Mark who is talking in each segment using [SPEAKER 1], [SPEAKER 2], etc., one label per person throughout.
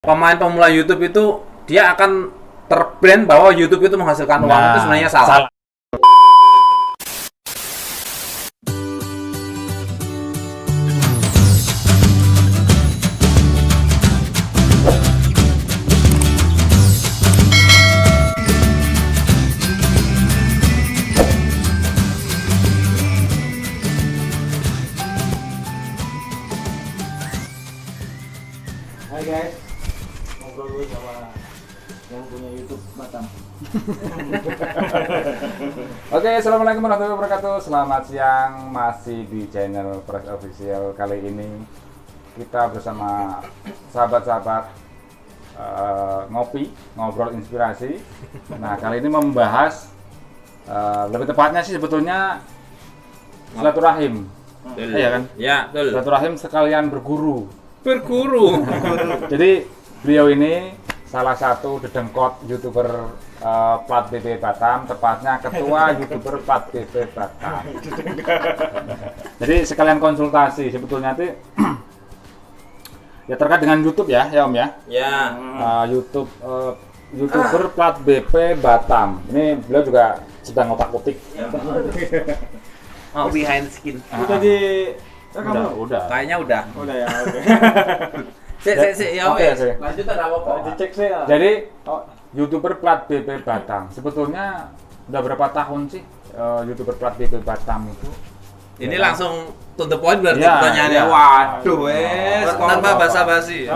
[SPEAKER 1] pemain pemula YouTube itu dia akan terbrand bahwa YouTube itu menghasilkan uang, itu sebenarnya salah.
[SPEAKER 2] Hai guys, ngobrol dulu sama yang punya YouTube Batam.
[SPEAKER 3] Oke, assalamualaikum warahmatullahi wabarakatuh. Selamat siang, masih di channel Press Official. Kali ini kita bersama sahabat-sahabat ngobrol inspirasi. Nah, kali ini membahas lebih tepatnya sih sebetulnya silaturahim. Iya kan?
[SPEAKER 1] Ya, betul.
[SPEAKER 3] Silaturahim sekalian berguru. Jadi beliau ini salah satu dedengkot YouTuber plat BP Batam, tepatnya ketua YouTuber plat BP Batam. Jadi sekalian konsultasi sebetulnya nanti ya terkait dengan YouTube ya Om ya.
[SPEAKER 1] Ya.
[SPEAKER 3] YouTuber plat BP Batam. Ini beliau juga sedang otak-atik.
[SPEAKER 1] Oh, behind the skin.
[SPEAKER 2] Udah di rekaman?
[SPEAKER 3] Udah.
[SPEAKER 1] Kayaknya udah.
[SPEAKER 2] Udah ya, oke.
[SPEAKER 1] Ya,
[SPEAKER 3] Oke,
[SPEAKER 1] wes.
[SPEAKER 3] sih.
[SPEAKER 1] Lanjut ada apa-apa.
[SPEAKER 2] Dicek sih ya.
[SPEAKER 3] Jadi YouTuber plat BP Batam. Sebetulnya udah berapa tahun sih YouTuber plat BP Batam itu?
[SPEAKER 1] Ini langsung to the point berarti
[SPEAKER 3] Ya,
[SPEAKER 1] pertanyaannya.
[SPEAKER 3] ya.
[SPEAKER 1] Waduh, wes. Tanpa basa-basi.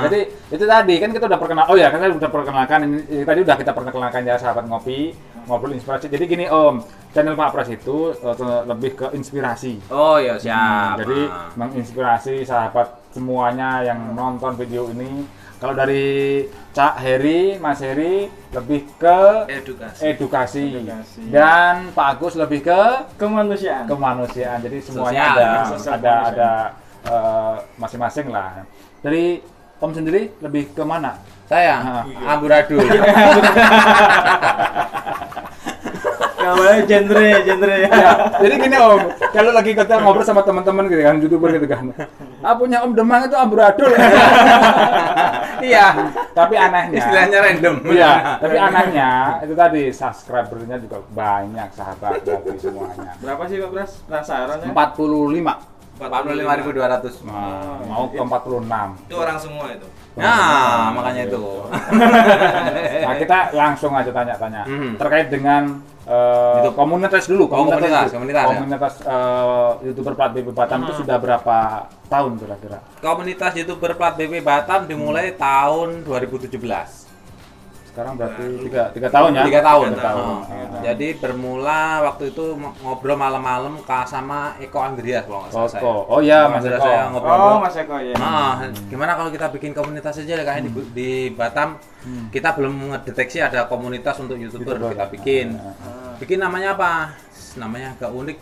[SPEAKER 3] Jadi itu tadi kan kita udah perkenal. Oh ya, kan kita udah perkenalkan ini tadi udah kita perkenalkan ya sahabat ngopi, ngobrol inspirasi. Jadi gini Om, channel Pak Pras itu lebih ke inspirasi.
[SPEAKER 1] Oh ya, siap.
[SPEAKER 3] Jadi menginspirasi sahabat semuanya yang nonton video ini. Kalau dari Cak Heri, Mas Heri lebih ke edukasi. Dan Pak Agus lebih ke
[SPEAKER 2] Kemanusiaan.
[SPEAKER 3] Jadi semuanya ada masing-masing lah. Dari Om sendiri lebih ke mana?
[SPEAKER 1] Saya amburadul.
[SPEAKER 2] Namanya genre.
[SPEAKER 3] Ya, jadi gini Om, kalau lagi kita ngobrol sama teman-teman gitu kan, YouTuber gitu kan. Punya Om Demang itu amburadul.
[SPEAKER 1] Iya,
[SPEAKER 3] Tapi anehnya.
[SPEAKER 1] istilahnya random.
[SPEAKER 3] Iya, tapi anehnya itu tadi subscribernya juga banyak sahabat dari semuanya.
[SPEAKER 2] Berapa sih Pak Pras? Penasaran ya?
[SPEAKER 3] 45.
[SPEAKER 1] 45.200.
[SPEAKER 3] Nah, mau ke 46.
[SPEAKER 4] Itu orang semua itu.
[SPEAKER 1] Nah, makanya itu.
[SPEAKER 3] Nah, kita langsung aja tanya-tanya terkait dengan
[SPEAKER 1] YouTube.
[SPEAKER 3] komunitas dulu.
[SPEAKER 1] Komunitas
[SPEAKER 3] YouTuber plat BP Batam itu sudah berapa tahun kira-kira?
[SPEAKER 1] Komunitas YouTuber plat BP Batam dimulai tahun 2017.
[SPEAKER 3] Sekarang berarti 3 tahun ya?
[SPEAKER 1] 3 tahun.
[SPEAKER 3] tahun.
[SPEAKER 1] Jadi bermula waktu itu ngobrol malam-malam sama Eko Andreas kalau nggak salah saya.
[SPEAKER 3] Oh iya,
[SPEAKER 1] Eko
[SPEAKER 3] Mas
[SPEAKER 1] Andreas
[SPEAKER 3] Eko.
[SPEAKER 1] saya ngobrol.
[SPEAKER 2] Oh, Mas Eko ya.
[SPEAKER 1] Gimana kalau kita bikin komunitas aja kayaknya di Batam kita belum mendeteksi ada komunitas untuk YouTuber, kita bikin. Bikin namanya apa? Namanya agak unik.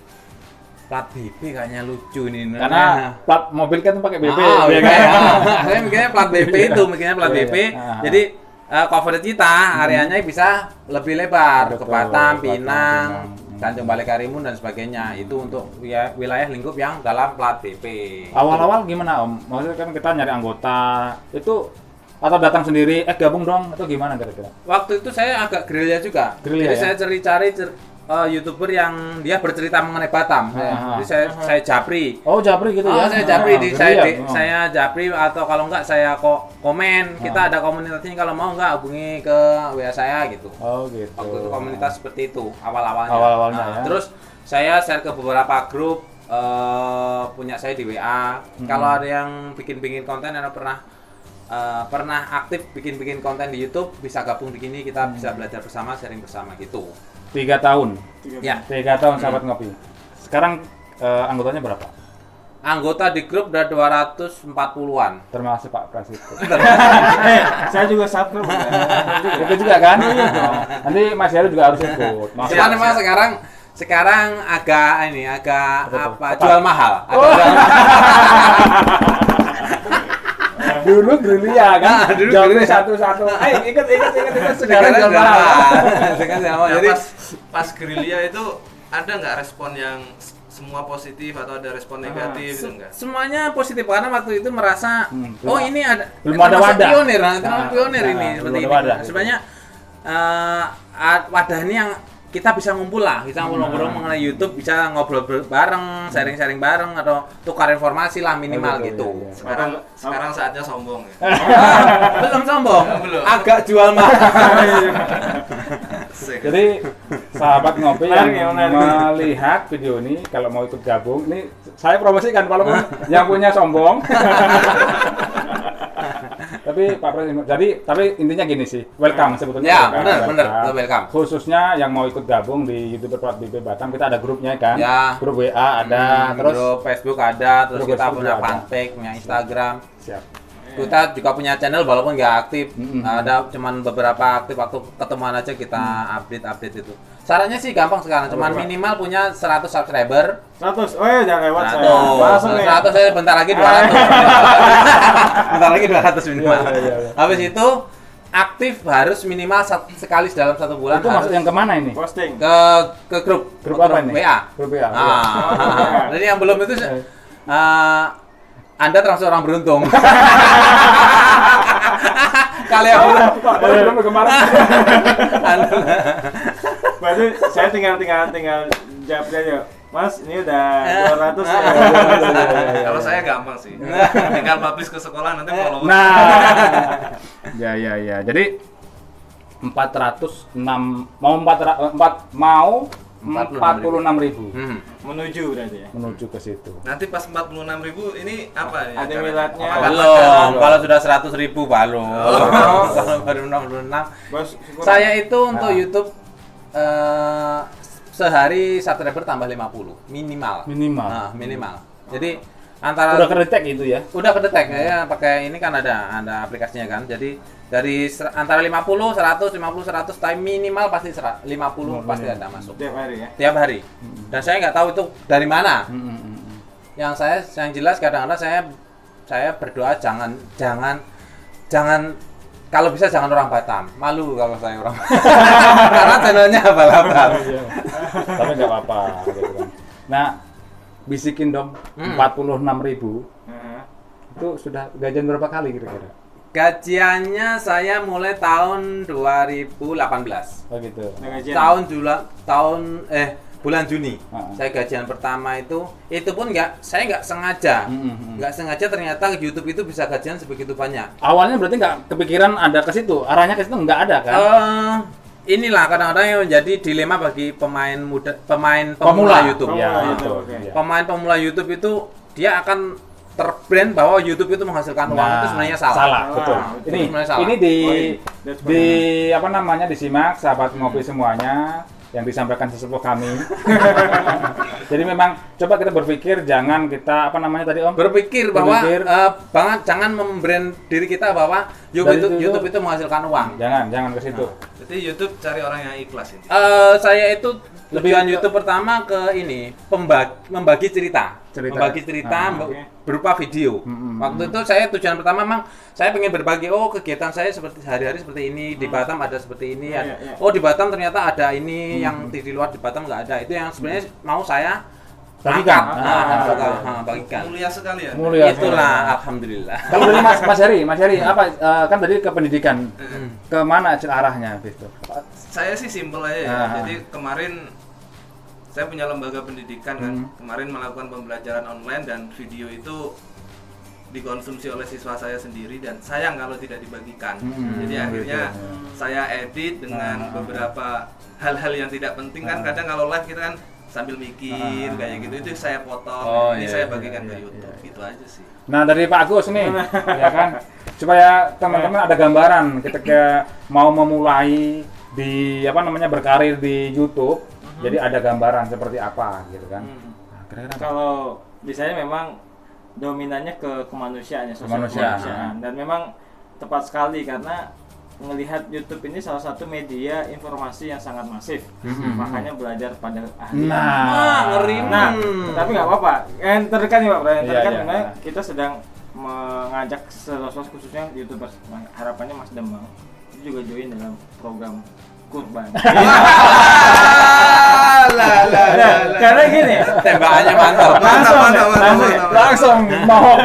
[SPEAKER 1] Plat BP kayaknya lucu ini.
[SPEAKER 3] Karena plat mobil kan pakai BP.
[SPEAKER 1] Ya kan? Saya mikirnya plat BP itu, mikirnya plat BP. Jadi coverage kita areanya bisa lebih lebar ke Batam, Pinang, Tanjung Balai Karimun dan sebagainya. Itu untuk wilayah lingkup yang dalam plat BP.
[SPEAKER 3] Awal-awal gimana Om? Maksudnya kan kita nyari anggota itu atau datang sendiri, gabung dong atau gimana kira-kira?
[SPEAKER 1] Waktu itu saya agak gerilya juga.
[SPEAKER 3] Gerilya,
[SPEAKER 1] Jadi
[SPEAKER 3] ya?
[SPEAKER 1] saya cari YouTuber yang dia bercerita mengenai Batam. Jadi saya japri.
[SPEAKER 3] Oh, japri gitu ya?
[SPEAKER 1] Saya japri
[SPEAKER 3] gerilya.
[SPEAKER 1] saya japri atau kalau enggak saya komen. Kita ada komunitasnya, kalau mau enggak hubungi ke WA saya gitu.
[SPEAKER 3] Oh, gitu.
[SPEAKER 1] Waktu itu komunitas seperti itu awal-awalnya.
[SPEAKER 3] Awal-awalnya ya.
[SPEAKER 1] Terus saya share ke beberapa grup punya saya di WA. Kalau ada yang bikin konten atau pernah aktif bikin konten di YouTube, bisa gabung di sini, kita bisa belajar bersama, sharing bersama gitu.
[SPEAKER 3] 3 tahun.
[SPEAKER 1] Ya.
[SPEAKER 3] 3 tahun sahabat ngopi. Sekarang anggotanya berapa?
[SPEAKER 1] Anggota di grup udah 240-an.
[SPEAKER 3] Termasuk Pak Pras itu.
[SPEAKER 2] Saya juga subscribe.
[SPEAKER 3] Itu juga kan? Nanti Mas Heru juga harus ikut.
[SPEAKER 1] Cuman memang sekarang agak jual mahal.
[SPEAKER 3] Dulu gerilya kan?
[SPEAKER 1] Dulu
[SPEAKER 3] Jawabnya
[SPEAKER 1] gerilya.
[SPEAKER 3] satu-satu. Ikut. Sekarang
[SPEAKER 1] Sekarang
[SPEAKER 3] jual
[SPEAKER 1] jual
[SPEAKER 3] mahal.
[SPEAKER 1] mahal. Sekarang jual mahal.
[SPEAKER 4] Nah,
[SPEAKER 1] Jadi
[SPEAKER 4] pas gerilya itu ada nggak respon yang semua positif atau ada respon negatif gitu enggak?
[SPEAKER 1] Semuanya positif karena waktu itu merasa oh ini ada
[SPEAKER 3] belum ada
[SPEAKER 1] termasuk
[SPEAKER 3] wadah.
[SPEAKER 1] pionir, termasuk pionir ini
[SPEAKER 3] belum
[SPEAKER 1] seperti
[SPEAKER 3] ada
[SPEAKER 1] ini.
[SPEAKER 3] wadah.
[SPEAKER 1] Sebenarnya wadah ini yang kita bisa ngumpul lah, kita ngobrol mengenai YouTube, bisa ngobrol bareng, sharing-sharing bareng atau tukar informasi lah minimal
[SPEAKER 3] betul,
[SPEAKER 1] gitu.
[SPEAKER 3] iya.
[SPEAKER 4] Sekarang saatnya sombong ya.
[SPEAKER 1] Belum sombong,
[SPEAKER 4] Belum.
[SPEAKER 1] agak jual mahal.
[SPEAKER 3] Jadi sahabat ngopi
[SPEAKER 2] Menarik
[SPEAKER 3] yang
[SPEAKER 2] ya, menarik.
[SPEAKER 3] melihat video ini kalau mau ikut gabung, ini saya promosikan walaupun yang punya sombong. Tapi Pak Presiden, tapi intinya gini sih, welcome sebetulnya.
[SPEAKER 1] Ya,
[SPEAKER 3] welcome.
[SPEAKER 1] benar, welcome.
[SPEAKER 3] Khususnya yang mau ikut gabung di YouTuber Plat BP Batam, kita ada grupnya kan,
[SPEAKER 1] Ya.
[SPEAKER 3] grup WA ada, terus
[SPEAKER 1] grup Facebook ada, terus
[SPEAKER 3] Grup
[SPEAKER 1] kita
[SPEAKER 3] Facebook
[SPEAKER 1] punya
[SPEAKER 3] ada.
[SPEAKER 1] fanpage, punya Instagram.
[SPEAKER 3] siap.
[SPEAKER 1] Kita juga punya channel walaupun nggak aktif,
[SPEAKER 3] Mm-mm.
[SPEAKER 1] ada cuman beberapa aktif waktu ketemuan aja kita update itu. Sarannya sih gampang sekarang, cuman minimal punya 100 subscriber.
[SPEAKER 2] 100. Oh ya jangan lewat saya.
[SPEAKER 1] 100,
[SPEAKER 2] Langsung nih.
[SPEAKER 1] 100 saya bentar lagi 200. Bentar lagi 200 minimal.
[SPEAKER 3] Iya.
[SPEAKER 1] Habis itu aktif harus minimal sekali dalam 1 bulan.
[SPEAKER 3] Itu
[SPEAKER 1] harus
[SPEAKER 3] masuk yang kemana ini?
[SPEAKER 2] Posting.
[SPEAKER 1] ke grup
[SPEAKER 3] Grup apa ini?
[SPEAKER 1] WA.
[SPEAKER 3] Grup WA.
[SPEAKER 1] Jadi yang belum itu Anda termasuk orang beruntung. Kali yang belum
[SPEAKER 3] Belum kemarin.
[SPEAKER 2] Berarti saya tinggal jawab aja. Mas, ini udah 200 ya.
[SPEAKER 4] Kalau saya gampang sih. Tinggal publish ke sekolah nanti follow.
[SPEAKER 3] Nah. Ya. Jadi 406 mau 46.000
[SPEAKER 2] Menuju berarti ya.
[SPEAKER 3] menuju ke situ.
[SPEAKER 4] Nanti pas 46.000 ini apa ya?
[SPEAKER 2] Ada milatnya.
[SPEAKER 1] belum. Kalau sudah 100.000 belum. Kalau baru 66.
[SPEAKER 2] Bos, syukur.
[SPEAKER 1] Saya itu untuk YouTube sehari subscriber tambah 50 minimal.
[SPEAKER 3] Minimal.
[SPEAKER 1] Nah, minimal. Jadi antara
[SPEAKER 3] Udah kedetek itu ya.
[SPEAKER 1] udah kedetek ya, pakai ini kan ada aplikasinya kan. Jadi dari antara 50, 100, 50, 100 time minimal pasti 50 pasti ada masuk
[SPEAKER 2] Tiap hari ya.
[SPEAKER 1] tiap hari. Dan saya nggak tahu itu dari mana.
[SPEAKER 3] Hmm.
[SPEAKER 1] Yang jelas kadang-kadang saya berdoa jangan kalau bisa jangan orang Batam. Malu kalau saya orang karena channelnya abal-abal.
[SPEAKER 3] Tapi nggak apa-apa gitu kan. Nah, bisikin dong 46.000
[SPEAKER 2] Heeh.
[SPEAKER 3] itu sudah gajian berapa kali kira-kira?
[SPEAKER 1] Gajiannya saya mulai tahun 2018.
[SPEAKER 3] Oh gitu.
[SPEAKER 2] Udah gajian.
[SPEAKER 1] Bulan Juni. Saya gajian pertama itu pun saya nggak sengaja. Nggak sengaja ternyata YouTube itu bisa gajian sebegitu banyak.
[SPEAKER 3] Awalnya berarti nggak kepikiran ada ke situ, arahnya ke situ nggak ada kan?
[SPEAKER 1] Inilah kadang-kadang yang menjadi dilema bagi pemain pemula YouTube.
[SPEAKER 3] Ya,
[SPEAKER 2] itu,
[SPEAKER 3] itu.
[SPEAKER 2] oke.
[SPEAKER 3] Ya.
[SPEAKER 1] Pemain pemula YouTube itu dia akan terbrand bahwa YouTube itu menghasilkan uang itu sebenarnya salah.
[SPEAKER 3] Salah, betul.
[SPEAKER 2] Itu
[SPEAKER 3] Ini
[SPEAKER 1] sebenarnya salah.
[SPEAKER 3] ini
[SPEAKER 2] That's
[SPEAKER 3] apa namanya disimak sahabat ngopi semuanya yang disampaikan sesepuh kami. Jadi memang coba kita berpikir jangan kita apa namanya tadi Om?
[SPEAKER 1] Berpikir bahwa
[SPEAKER 3] Berpikir.
[SPEAKER 1] jangan membrand diri kita bahwa
[SPEAKER 3] Dari
[SPEAKER 1] YouTube itu menghasilkan uang.
[SPEAKER 3] Jangan ke situ.
[SPEAKER 4] Jadi YouTube cari orang yang ikhlas ini.
[SPEAKER 1] Saya itu
[SPEAKER 3] Lebih
[SPEAKER 1] tujuan
[SPEAKER 3] ke-
[SPEAKER 1] YouTube pertama ke ini membagi cerita. Membagi cerita
[SPEAKER 2] oke.
[SPEAKER 1] berupa video. Waktu itu saya tujuan pertama memang saya pengen berbagi kegiatan saya seperti sehari-hari seperti ini di Batam ada seperti ini.
[SPEAKER 2] Iya.
[SPEAKER 1] Oh di Batam ternyata ada ini yang di luar di Batam nggak ada. Itu yang sebenarnya mau saya
[SPEAKER 3] Bagikan.
[SPEAKER 1] angkat. Bagikan.
[SPEAKER 4] Mulia sekali ya.
[SPEAKER 3] Mulia.
[SPEAKER 1] Itulah alhamdulillah.
[SPEAKER 3] Kalau dari Mas Heri apa kan tadi ke pendidikan. Kemana arahnya gitu?
[SPEAKER 4] Saya sih simpel aja ya.
[SPEAKER 3] Ah.
[SPEAKER 4] Jadi kemarin saya punya lembaga pendidikan kan. Kemarin melakukan pembelajaran online dan video itu dikonsumsi oleh siswa saya sendiri dan sayang kalau tidak dibagikan. Jadi akhirnya saya edit dengan beberapa hal-hal yang tidak penting kan. Kadang kalau live kita kan sambil mikir kayak gitu, itu saya potong. Ini saya bagikan ke YouTube. Gitu aja sih.
[SPEAKER 3] Nah dari Pak Agus nih, ya kan, supaya teman-teman ada gambaran ketika mau memulai di berkarir di YouTube, jadi ada gambaran seperti apa gitu kan. Nah, kira-kira apa?
[SPEAKER 2] Kalau di saya memang dominannya ke kemanusiaan ya, sosial
[SPEAKER 3] Kemanusiaan.
[SPEAKER 2] kemanusiaan. Dan memang tepat sekali karena melihat YouTube ini salah satu media informasi yang sangat masif. Makanya belajar pada ahli.
[SPEAKER 1] Ngeri.
[SPEAKER 2] Nah, tapi nggak apa-apa. Yang terdekat nih Pak Bro, yang
[SPEAKER 3] Iya,
[SPEAKER 2] terdekat
[SPEAKER 3] iya.
[SPEAKER 2] memang kita sedang mengajak sosok khususnya YouTubers. Harapannya Mas Demang itu juga join dalam program kurban. Karena gini,
[SPEAKER 1] Tembakannya mantap.
[SPEAKER 3] Langsung mau.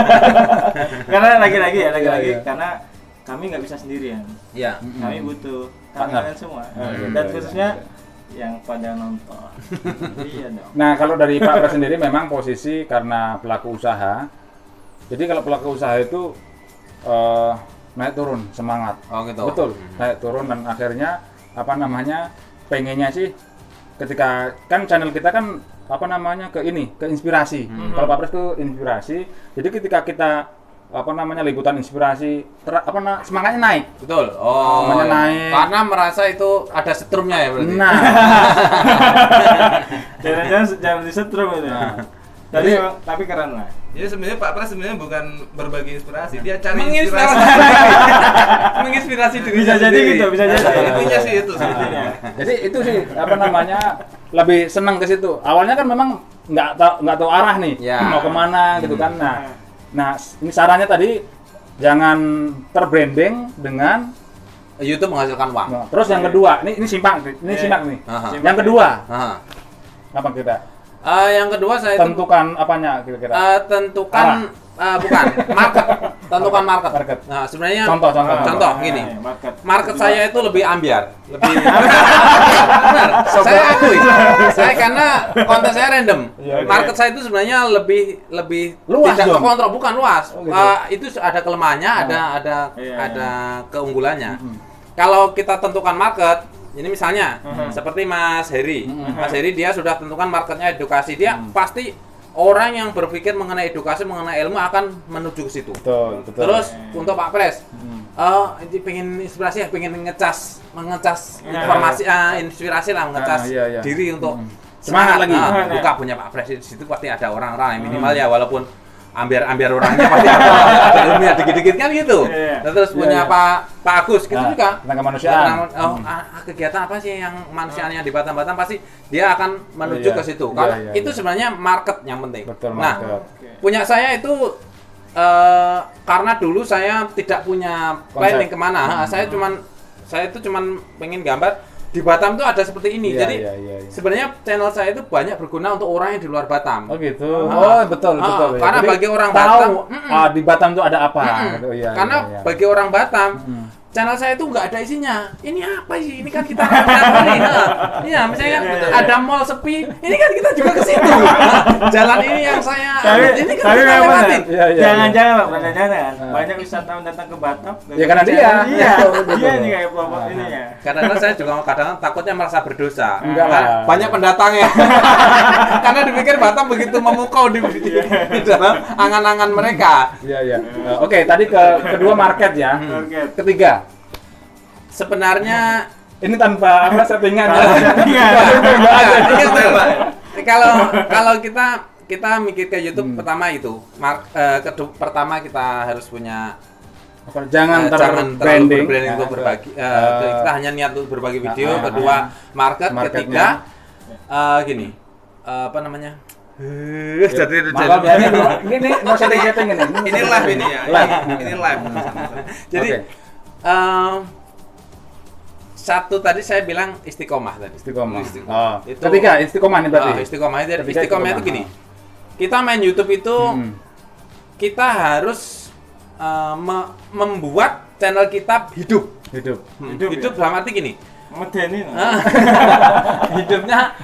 [SPEAKER 2] karena lagi-lagi karena kami nggak bisa sendirian.
[SPEAKER 1] Iya.
[SPEAKER 2] Kami butuh
[SPEAKER 3] Partner.
[SPEAKER 2] kalian semua.
[SPEAKER 3] iya,
[SPEAKER 2] Dan
[SPEAKER 3] iya,
[SPEAKER 2] khususnya yang pada nonton. Iya dong.
[SPEAKER 3] Nah, kalau dari Pak Pres sendiri memang posisi karena pelaku usaha. Jadi kalau pelaku usaha itu naik turun semangat.
[SPEAKER 1] Oh gitu.
[SPEAKER 3] Betul, naik turun dan akhirnya apa namanya? Pengennya sih ketika kan channel kita kan apa namanya ke inspirasi. Kalau Pak Pres itu inspirasi. Jadi ketika kita apa namanya liputan inspirasi semangatnya naik.
[SPEAKER 1] Betul. Oh.
[SPEAKER 3] Semuanya
[SPEAKER 1] iya.
[SPEAKER 3] naik.
[SPEAKER 1] Karena merasa itu ada setrumnya ya berarti.
[SPEAKER 3] Nah,
[SPEAKER 2] Jangan disetrum itu. Tapi keren lah.
[SPEAKER 4] Jadi sebenarnya Pak Pres sebenarnya bukan berbagi inspirasi, dia cari
[SPEAKER 1] Menginspirasi.
[SPEAKER 4] inspirasi.
[SPEAKER 1] Menginspirasi diri
[SPEAKER 2] Bisa jadi
[SPEAKER 1] sendiri.
[SPEAKER 2] gitu, bisa jadi.
[SPEAKER 4] Intinya sih itu sebenarnya.
[SPEAKER 3] jadi itu sih apa namanya lebih senang ke situ. Awalnya kan memang nggak tahu arah nih
[SPEAKER 1] Ya.
[SPEAKER 3] mau kemana gitu kan. Nah ini sarannya tadi jangan terbranding dengan.
[SPEAKER 1] YouTube menghasilkan uang.
[SPEAKER 3] Nah, terus yang kedua, ini simak nih.
[SPEAKER 1] Aha.
[SPEAKER 3] Yang kedua
[SPEAKER 1] Aha.
[SPEAKER 3] apa kita
[SPEAKER 1] Yang kedua saya itu
[SPEAKER 3] tentukan apanya kira-kira?
[SPEAKER 1] tentukan bukan market. Tentukan market.
[SPEAKER 3] Market.
[SPEAKER 1] Nah, sebenarnya
[SPEAKER 3] Contoh.
[SPEAKER 1] gini.
[SPEAKER 2] Market.
[SPEAKER 1] Market saya itu lebih ambiar, lebih benar. Saya akui. Saya karena konten saya random.
[SPEAKER 3] Iya,
[SPEAKER 1] Market saya itu sebenarnya lebih
[SPEAKER 3] Luas
[SPEAKER 1] tidak
[SPEAKER 3] dong.
[SPEAKER 1] terkontrol, bukan luas.
[SPEAKER 3] Oh, gitu.
[SPEAKER 1] Itu ada kelemahannya, ada
[SPEAKER 2] Iya.
[SPEAKER 1] keunggulannya. Kalau kita tentukan market, ini misalnya seperti Mas Heri. Mas Heri dia sudah tentukan marketnya edukasi. Dia pasti orang yang berpikir mengenai edukasi, mengenai ilmu akan menuju ke situ.
[SPEAKER 3] Betul.
[SPEAKER 1] Terus untuk Pak Pres, pengen inspirasi, pengen mengecas informasi, inspirasi lah, mengecas
[SPEAKER 3] iya.
[SPEAKER 1] diri untuk
[SPEAKER 3] Semangat lagi.
[SPEAKER 1] Buka punya Pak Pres di situ pasti ada orang-orang yang minimal ya walaupun ambiar orangnya pasti ada ilmunya dikit-dikit kan gitu.
[SPEAKER 2] Iya.
[SPEAKER 1] Terus punya Pak Agus gitu juga.
[SPEAKER 3] Tentang kemanusiaan.
[SPEAKER 1] Kegiatan apa sih yang manusiaan yang di Batam pasti dia akan menuju
[SPEAKER 3] Iya.
[SPEAKER 1] ke situ.
[SPEAKER 3] Iya,
[SPEAKER 1] Karena
[SPEAKER 3] iya,
[SPEAKER 1] itu
[SPEAKER 3] iya.
[SPEAKER 1] sebenarnya market yang penting.
[SPEAKER 3] Betul,
[SPEAKER 1] Nah,
[SPEAKER 3] market.
[SPEAKER 1] punya saya itu karena dulu saya tidak punya planning
[SPEAKER 3] Konsep.
[SPEAKER 1] kemana. Saya itu cuman pengen gambar di Batam tuh ada seperti ini.
[SPEAKER 3] Iya,
[SPEAKER 1] Jadi
[SPEAKER 3] iya.
[SPEAKER 1] sebenarnya channel saya itu banyak berguna untuk orang yang di luar Batam.
[SPEAKER 3] Oh gitu. Oh betul. Ya.
[SPEAKER 1] Karena
[SPEAKER 3] Jadi,
[SPEAKER 1] bagi orang
[SPEAKER 3] tahu,
[SPEAKER 1] Batam,
[SPEAKER 3] di Batam tuh ada apa? Gitu, iya,
[SPEAKER 1] karena
[SPEAKER 3] iya.
[SPEAKER 1] bagi orang Batam, channel saya itu nggak ada isinya. Ini apa sih? Ini kan kita hari. Iya, misalnya ada mall sepi. Ini kan kita juga ke situ. Jalan ini yang saya ini kan kita
[SPEAKER 2] memang
[SPEAKER 1] lewatin.
[SPEAKER 3] Iya, iya,
[SPEAKER 2] Jangan-jangan Pak, jangan-jangan. Banyak wisatawan datang ke Batam.
[SPEAKER 3] Ya, karena dia.
[SPEAKER 2] Iya,
[SPEAKER 3] Betul.
[SPEAKER 2] dia nih kayak pelopor ininya.
[SPEAKER 1] Kadang-kadang saya juga kadang takutnya merasa berdosa.
[SPEAKER 3] Enggak lah.
[SPEAKER 1] Banyak pendatang ya. Karena dipikir Batam begitu memukau di dalam angan-angan mereka.
[SPEAKER 3] Iya. Oke, tadi kedua market ya.
[SPEAKER 2] Oke.
[SPEAKER 3] Ketiga,
[SPEAKER 1] Sebenarnya
[SPEAKER 3] ini tanpa apa settingan ya.
[SPEAKER 1] kalau kita mikir ke YouTube pertama itu pertama kita harus punya
[SPEAKER 3] Jangan
[SPEAKER 1] terlalu
[SPEAKER 3] terbranding
[SPEAKER 1] berbranding untuk berbagi kita hanya niat untuk berbagi video. Kedua market.
[SPEAKER 3] marketnya.
[SPEAKER 1] Ketiga gini apa namanya jadi
[SPEAKER 3] Ini mau setting ini.
[SPEAKER 4] Ini live ini ya.
[SPEAKER 3] Live.
[SPEAKER 4] Ini live.
[SPEAKER 1] jadi
[SPEAKER 3] Oke.
[SPEAKER 1] satu tadi saya bilang istiqomah tadi.
[SPEAKER 3] Istiqomah.
[SPEAKER 1] Istiqomah.
[SPEAKER 3] Oh.
[SPEAKER 1] Itu-
[SPEAKER 3] Ketiga istiqomah nih berarti.
[SPEAKER 1] Istiqomah itu
[SPEAKER 3] Ketiga
[SPEAKER 1] istiqomah itu gini. Kita main YouTube itu kita harus membuat channel kita hidup.
[SPEAKER 3] Hidup.
[SPEAKER 1] Hidup dalam arti gini.
[SPEAKER 2] Medeni.
[SPEAKER 1] Hidupnya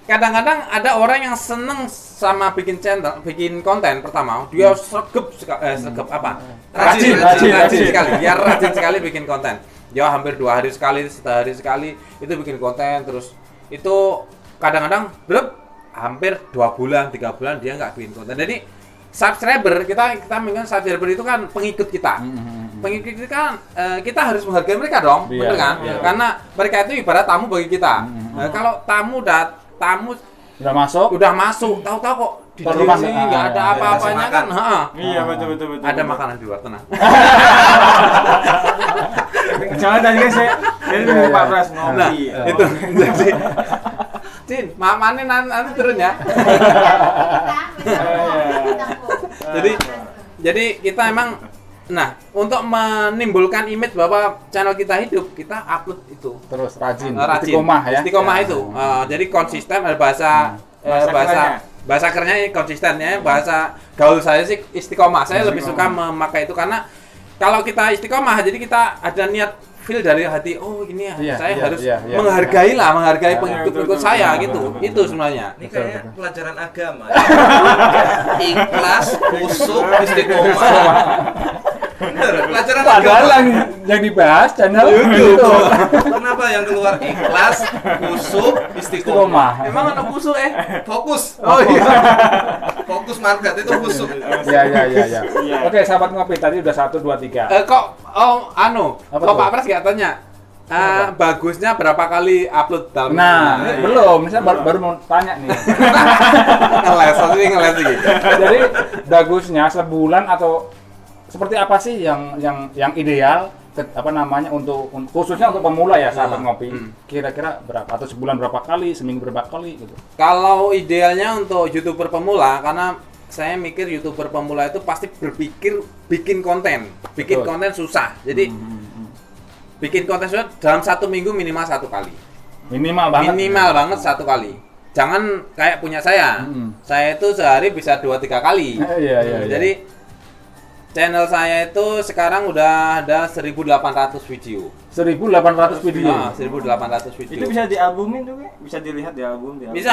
[SPEAKER 1] kadang-kadang ada orang yang seneng sama bikin channel, bikin konten pertama, dia rajin sekali, dia rajin sekali bikin konten. Dia hampir 2 hari sekali, sehari sekali itu bikin konten, terus itu kadang-kadang hampir 2 bulan, 3 bulan dia nggak bikin konten. Jadi subscriber kita mengingat subscriber itu kan pengikut kita. Pengikut kita kan kita harus menghargai mereka dong,
[SPEAKER 3] Iya,
[SPEAKER 1] bener kan?
[SPEAKER 3] iya.
[SPEAKER 1] Karena mereka itu ibarat tamu bagi kita. Kalau tamu
[SPEAKER 3] Udah masuk.
[SPEAKER 1] tahu-tahu kok di
[SPEAKER 3] Terlupa.
[SPEAKER 1] sini nggak ada
[SPEAKER 3] Ah,
[SPEAKER 1] apa-apanya kan?
[SPEAKER 2] Iya, betul.
[SPEAKER 1] Ada makanan di luar, tenang.
[SPEAKER 2] Jangan tadi kan saya dari Pak Pras ngopi.
[SPEAKER 1] Nah, itu jadi Cin, mamane nanti turun ya. Jadi kita emang Nah, untuk menimbulkan image bahwa channel kita hidup, kita upload itu.
[SPEAKER 3] Terus rajin,
[SPEAKER 1] Rajin.
[SPEAKER 3] istiqomah ya.
[SPEAKER 1] Istiqomah itu. Jadi konsisten ada bahasa bahasa kerennya ini konsisten ya. Bahasa gaul saya sih istiqomah. Saya lebih suka memakai itu karena kalau kita istiqomah jadi kita ada niat feel dari hati, oh ini saya harus menghargai pengikut-pengikut saya gitu. Itu sebenarnya.
[SPEAKER 4] Ini kayak pelajaran agama. Ikhlas, khusyuk, istiqomah. Bener, pelajaran
[SPEAKER 3] Padahal
[SPEAKER 4] agama.
[SPEAKER 3] yang dibahas channel
[SPEAKER 1] YouTube.
[SPEAKER 4] Kenapa yang keluar ikhlas, khusyuk, istiqomah?
[SPEAKER 3] istiqomah.
[SPEAKER 1] Emang anak musuh
[SPEAKER 4] Fokus.
[SPEAKER 1] Oh iya.
[SPEAKER 4] Fokus market itu khusyuk.
[SPEAKER 3] Iya. Oke, sahabat ngopi tadi udah 1 2 3.
[SPEAKER 1] Kok
[SPEAKER 3] Apa
[SPEAKER 1] kok
[SPEAKER 3] tuh?
[SPEAKER 1] Pak Pras nggak tanya? Bagusnya berapa kali upload dalam
[SPEAKER 3] Nah, belum, saya baru mau tanya nih.
[SPEAKER 1] ngeles gitu.
[SPEAKER 3] Jadi bagusnya sebulan atau seperti apa sih yang ideal untuk khususnya untuk pemula ya sahabat ngopi. Kira-kira berapa atau sebulan berapa kali, seminggu berapa kali gitu.
[SPEAKER 1] Kalau idealnya untuk YouTuber pemula, karena saya mikir YouTuber pemula itu pasti berpikir bikin konten. Bikin
[SPEAKER 3] Betul.
[SPEAKER 1] konten susah. Jadi bikin konten susah dalam 1 minggu minimal 1 kali.
[SPEAKER 3] Minimal banget.
[SPEAKER 1] Minimal banget 1 kali. Jangan kayak punya saya. Saya itu sehari bisa 2-3 kali.
[SPEAKER 3] Iya.
[SPEAKER 1] Jadi channel saya itu sekarang udah ada 1.800 video.
[SPEAKER 3] 1.800 video.
[SPEAKER 1] 1.800 video.
[SPEAKER 2] Itu bisa dialbumin tuh, bisa dilihat di album.
[SPEAKER 1] Bisa.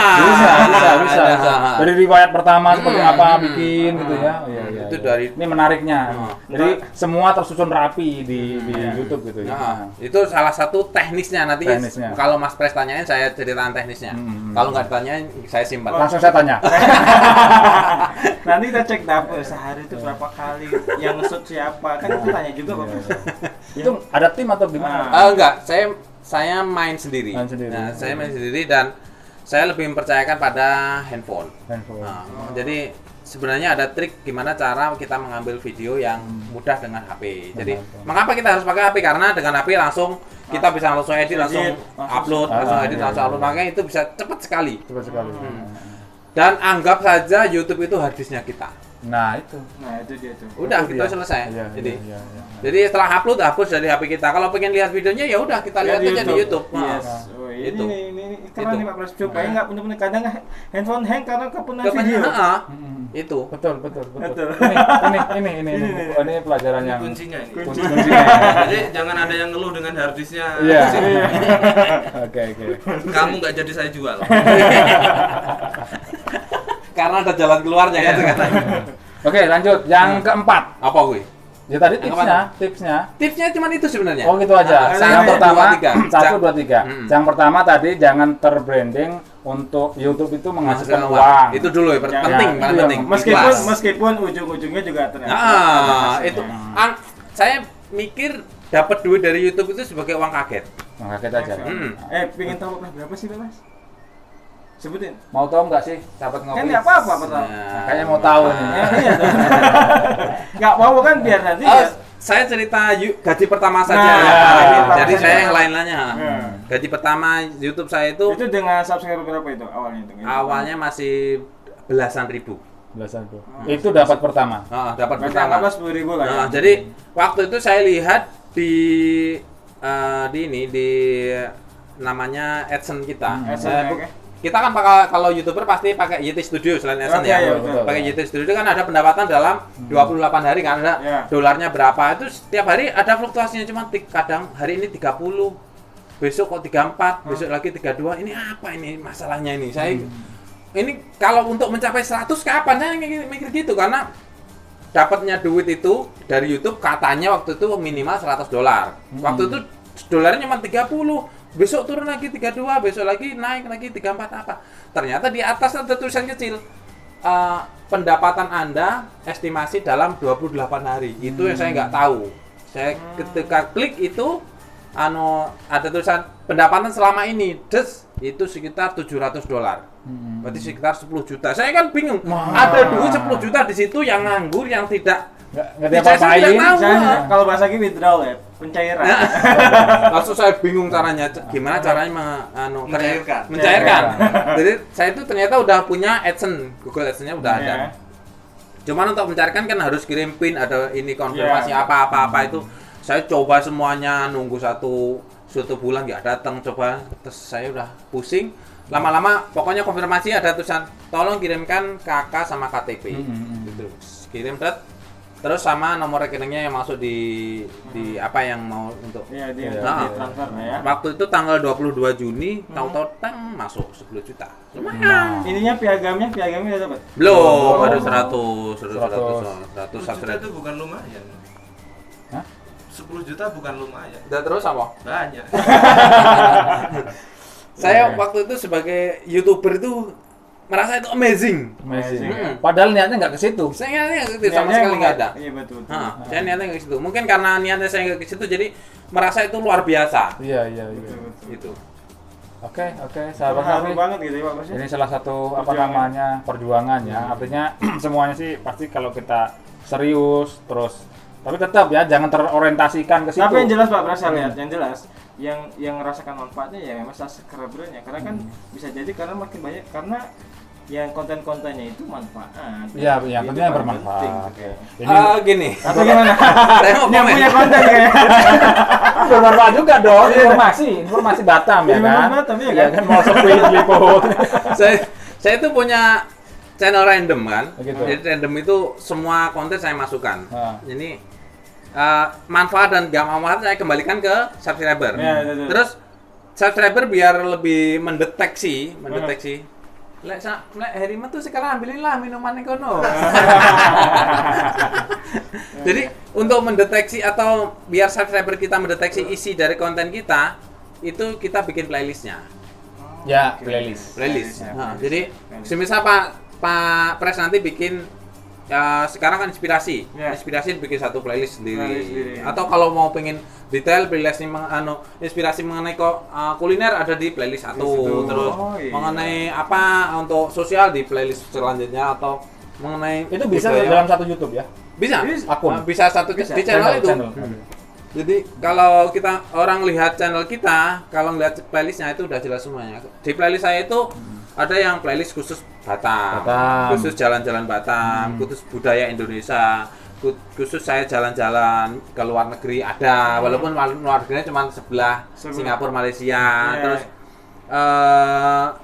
[SPEAKER 3] Bisa. Dari riwayat pertama seperti apa bikin gitu ya. Iya.
[SPEAKER 1] Itu dari
[SPEAKER 3] Ini menariknya. Jadi semua tersusun rapi di YouTube gitu ya.
[SPEAKER 1] Nah, itu salah satu teknisnya nanti.
[SPEAKER 3] Teknisnya.
[SPEAKER 1] Kalau Mas Pres tanyain saya ceritaan teknisnya. Kalau nggak ditanyain saya simpan.
[SPEAKER 3] Langsung saya tanya.
[SPEAKER 2] Nanti kita cek dapur sehari itu berapa kali, yang nge-shoot siapa, kan itu tanya juga Pak.
[SPEAKER 3] Itu ada tim atau gimana?
[SPEAKER 1] Enggak, saya main sendiri. Nah, saya main sendiri dan saya lebih mempercayakan pada handphone. Nah, jadi sebenarnya ada trik gimana cara kita mengambil video yang mudah dengan HP. Jadi mengapa kita harus pakai HP? Karena dengan HP langsung kita bisa langsung edit, langsung upload, langsung upload. Makanya itu bisa cepat sekali. Dan anggap saja YouTube itu harddisknya kita.
[SPEAKER 3] Nah itu
[SPEAKER 2] dia tuh.
[SPEAKER 1] Udah
[SPEAKER 3] Itu
[SPEAKER 1] kita
[SPEAKER 3] dia.
[SPEAKER 1] selesai.
[SPEAKER 3] Iya.
[SPEAKER 1] Jadi setelah upload hapus dari HP kita. Kalau pengen lihat videonya ya udah kita lihat aja di YouTube.
[SPEAKER 2] Yes.
[SPEAKER 1] Nah,
[SPEAKER 2] Oh,
[SPEAKER 1] itu.
[SPEAKER 2] ini keren nih Pak Pras. Coba nggak punya kadang handphone hang karena kepunya video.
[SPEAKER 1] Itu.
[SPEAKER 3] betul. Ini pelajaran yang
[SPEAKER 4] Kuncinya ini.
[SPEAKER 3] kuncinya.
[SPEAKER 4] Jadi jangan ada yang ngeluh dengan harddisknya.
[SPEAKER 3] Iya. Oke.
[SPEAKER 4] Kamu nggak jadi saya jual.
[SPEAKER 1] Karena ada jalan keluarnya kan katanya.
[SPEAKER 3] Oke, lanjut. Yang keempat.
[SPEAKER 1] Apa gue?
[SPEAKER 3] Ya tadi
[SPEAKER 1] Yang
[SPEAKER 3] tipsnya.
[SPEAKER 1] Tipsnya cuma itu sebenarnya.
[SPEAKER 3] Oh gitu aja.
[SPEAKER 1] Nah,
[SPEAKER 3] Yang pertama,
[SPEAKER 1] 1, 2, 3.
[SPEAKER 3] 1, 2, 3. Yang pertama tadi jangan terbranding untuk YouTube itu menghasilkan uang.
[SPEAKER 1] Itu dulu ya, penting,
[SPEAKER 3] Ya,
[SPEAKER 1] paling
[SPEAKER 3] itu
[SPEAKER 1] penting.
[SPEAKER 2] Meskipun
[SPEAKER 1] Ikhlas.
[SPEAKER 2] meskipun ujung-ujungnya juga ternyata.
[SPEAKER 1] itu. Saya mikir dapat duit dari YouTube itu sebagai uang kaget.
[SPEAKER 3] Kaget aja.
[SPEAKER 2] Pengen tahu berapa sih Mas? Sebutin.
[SPEAKER 3] Mau tahu nggak sih sahabat ngopi?
[SPEAKER 2] Kan nggak apa-apa pertama.
[SPEAKER 3] Kayaknya mau tahu nih.
[SPEAKER 2] Iya. Nggak mau kan biar nanti.
[SPEAKER 1] Saya cerita gaji pertama saja.
[SPEAKER 2] Nah,
[SPEAKER 1] Jadi
[SPEAKER 2] pertama
[SPEAKER 1] saya
[SPEAKER 2] saja.
[SPEAKER 1] yang lain-lainnya. Gaji pertama YouTube saya itu
[SPEAKER 2] dengan subscriber berapa itu awalnya itu?
[SPEAKER 1] awalnya masih belasan ribu.
[SPEAKER 3] Itu dapat pertama.
[SPEAKER 1] Dapat
[SPEAKER 2] Berarti
[SPEAKER 1] pertama.
[SPEAKER 2] anggaplah 10.000 lah ya.
[SPEAKER 1] Jadi waktu itu saya lihat di namanya AdSense kita. Kita kan kalau YouTuber pasti pakai YT Studio selain AdSense ya.
[SPEAKER 3] betul.
[SPEAKER 1] Pakai YT Studio kan ada pendapatan dalam 28 hari kan ada dolarnya berapa. Itu setiap hari ada fluktuasinya, cuma kadang hari ini 30, besok kok 34, besok lagi 32. Ini apa ini masalahnya ini? Saya ini kalau untuk mencapai 100 kapan? Saya mikir gitu karena dapatnya duit itu dari YouTube katanya waktu itu minimal $100. Waktu itu dolarnya cuma 30. Besok turun lagi 32, besok lagi naik lagi 34 apa. Ternyata di atas ada tulisan kecil. Pendapatan Anda estimasi dalam 28 hari. Itu yang saya nggak tahu. Saya ketika klik itu ada tulisan pendapatan selama ini itu sekitar $700. Berarti sekitar 10 juta. Saya kan bingung. Ada duit 10 juta di situ yang nganggur, yang tidak
[SPEAKER 3] nggak diapa-apain.
[SPEAKER 2] Kalau bahasa ini withdrawal ya, pencairan.
[SPEAKER 1] Langsung saya bingung caranya, gimana caranya mencairkan. Jadi saya itu ternyata udah punya AdSense, Google AdSense-nya udah ada. Cuman untuk mencarikan kan harus kirim pin, ada ini konfirmasi
[SPEAKER 2] Iya.
[SPEAKER 1] apa itu. Saya coba semuanya, nunggu satu bulan nggak datang, coba terus saya udah pusing. Lama-lama pokoknya konfirmasi ada tulisan tolong kirimkan KK sama KTP. Gitu. Kirim terus sama nomor rekeningnya yang masuk di apa yang mau untuk.
[SPEAKER 2] Iya, di
[SPEAKER 1] Nah,
[SPEAKER 2] transfer ya.
[SPEAKER 1] waktu itu tanggal 22 Juni, tahu-tahu tang masuk 10 juta. Lumayan.
[SPEAKER 2] Ininya piagamnya udah dapat.
[SPEAKER 1] Belum, ada 100
[SPEAKER 4] 10 juta
[SPEAKER 1] subscribe.
[SPEAKER 4] itu bukan lumayan.
[SPEAKER 3] Hah?
[SPEAKER 4] 10 juta bukan lumayan.
[SPEAKER 1] Dan terus apa?
[SPEAKER 4] Banyak.
[SPEAKER 1] Saya waktu itu sebagai YouTuber itu merasa itu amazing.
[SPEAKER 3] Amazing.
[SPEAKER 1] Hmm.
[SPEAKER 3] Padahal niatnya nggak ke situ.
[SPEAKER 1] Saya niatnya ke situ sama sekali nggak ada.
[SPEAKER 2] Iya betul.
[SPEAKER 1] Saya niatnya ke situ. Mungkin karena niatnya saya nggak ke situ, jadi merasa itu luar biasa.
[SPEAKER 3] Iya.
[SPEAKER 2] Betul.
[SPEAKER 1] Itu.
[SPEAKER 3] Oke, sahabat
[SPEAKER 2] Haru
[SPEAKER 3] Nafi.
[SPEAKER 2] banget gitu ya Pak Bos.
[SPEAKER 3] Ini salah satu apa
[SPEAKER 2] Perjuangan.
[SPEAKER 3] namanya perjuangan ya. Artinya semuanya sih pasti kalau kita serius terus, tapi tetap ya jangan terorientasikan ke situ.
[SPEAKER 2] Tapi yang jelas Pak Bras, saya lihat yang jelas yang merasakan manfaatnya ya memang subscribernya, karena kan bisa jadi karena makin banyak, karena yang konten-kontennya itu manfaat.
[SPEAKER 3] Iya, yang
[SPEAKER 2] Itu
[SPEAKER 3] penting
[SPEAKER 2] paling
[SPEAKER 3] bermanfaat.
[SPEAKER 2] penting.
[SPEAKER 3] Oke.
[SPEAKER 2] Oke.
[SPEAKER 3] Jadi
[SPEAKER 1] Gini,
[SPEAKER 2] Atau gimana?
[SPEAKER 1] saya mau
[SPEAKER 2] Yang
[SPEAKER 1] komen.
[SPEAKER 2] punya konten kayaknya.
[SPEAKER 3] bermanfaat juga dong, informasi Batam ya
[SPEAKER 2] Informasi
[SPEAKER 3] kan.
[SPEAKER 2] Batam, iya
[SPEAKER 3] Iya
[SPEAKER 2] kan?
[SPEAKER 3] kan mau sepi liput.
[SPEAKER 1] saya itu punya channel random kan.
[SPEAKER 3] Begitu.
[SPEAKER 1] Jadi random itu semua konten saya masukkan.
[SPEAKER 3] Ah.
[SPEAKER 1] Ini manfaat dan gak manfaat saya kembalikan ke subscriber.
[SPEAKER 2] Ya, betul.
[SPEAKER 1] Terus subscriber biar lebih mendeteksi. Lek Heriman tuh sekarang ambilin lah minuman yang kono. Jadi untuk mendeteksi atau biar subscriber kita mendeteksi isi dari konten kita, itu kita bikin playlistnya.
[SPEAKER 3] Ya, playlist.
[SPEAKER 1] Playlist.
[SPEAKER 2] Ya,
[SPEAKER 1] Nah,
[SPEAKER 2] playlist.
[SPEAKER 1] jadi
[SPEAKER 2] Playlist.
[SPEAKER 1] semisal Pak Pres nanti bikin sekarang kan inspirasi.
[SPEAKER 2] Ya.
[SPEAKER 1] Inspirasi bikin satu playlist sendiri.
[SPEAKER 2] Playlist sendiri.
[SPEAKER 1] Atau kalau mau pengen detail playlist inspirasi mengenai kuliner ada di playlist satu.
[SPEAKER 2] Playlist satu.
[SPEAKER 1] Terus
[SPEAKER 2] Oh, iya.
[SPEAKER 1] mengenai apa untuk sosial di playlist selanjutnya, atau mengenai
[SPEAKER 3] Itu bisa
[SPEAKER 1] budaya.
[SPEAKER 3] dalam satu YouTube ya.
[SPEAKER 1] Bisa.
[SPEAKER 3] Akun.
[SPEAKER 1] Bisa satu
[SPEAKER 2] Bisa.
[SPEAKER 1] di channel itu.
[SPEAKER 3] Channel.
[SPEAKER 1] Jadi kalau kita orang lihat channel kita, kalau ngelihat playlistnya itu udah jelas semuanya. Di playlist saya itu ada yang playlist khusus Batam, khusus jalan-jalan Batam, khusus budaya Indonesia, khusus saya jalan-jalan ke luar negeri ada, walaupun luar negerinya cuma sebelah Singapura, Malaysia, terus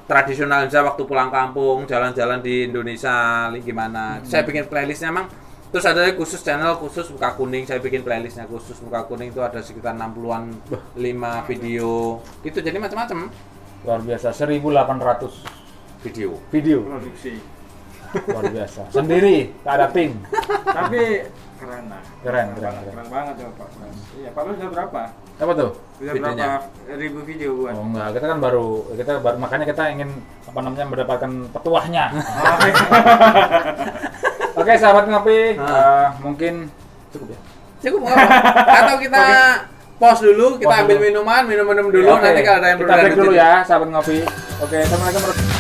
[SPEAKER 1] tradisional Indonesia waktu pulang kampung, jalan-jalan di Indonesia gimana. Saya bikin playlistnya emang. Terus ada khusus channel khusus Muka Kuning, saya bikin playlistnya khusus Muka Kuning, itu ada sekitar 60-an 5 video. Gitu, jadi macam-macam
[SPEAKER 3] Luar biasa, 1.800
[SPEAKER 1] video.
[SPEAKER 2] Produksi.
[SPEAKER 3] Luar biasa. Sendiri, tak ada tim.
[SPEAKER 2] Tapi keren lah.
[SPEAKER 3] Keren
[SPEAKER 2] banget ya Pak Bras. Iya, Pak Bras udah berapa?
[SPEAKER 3] Apa tuh?
[SPEAKER 2] Udah
[SPEAKER 1] Videonya.
[SPEAKER 2] berapa ribu video buat?
[SPEAKER 3] Oh enggak, kita kan baru makanya kita ingin mendapatkan petuahnya. Oke, sahabat ngopi, mungkin cukup ya.
[SPEAKER 1] Cukup nggak apa? Atau kita pause dulu, kita
[SPEAKER 3] Pause
[SPEAKER 1] ambil
[SPEAKER 3] dulu.
[SPEAKER 1] minum dulu,
[SPEAKER 3] Oke,
[SPEAKER 1] nanti kalau ada yang
[SPEAKER 3] kita break dulu
[SPEAKER 1] berlanjut.
[SPEAKER 3] ya, sahabat ngopi. Oke, assalamualaikum warahmatullahi wabarakatuh.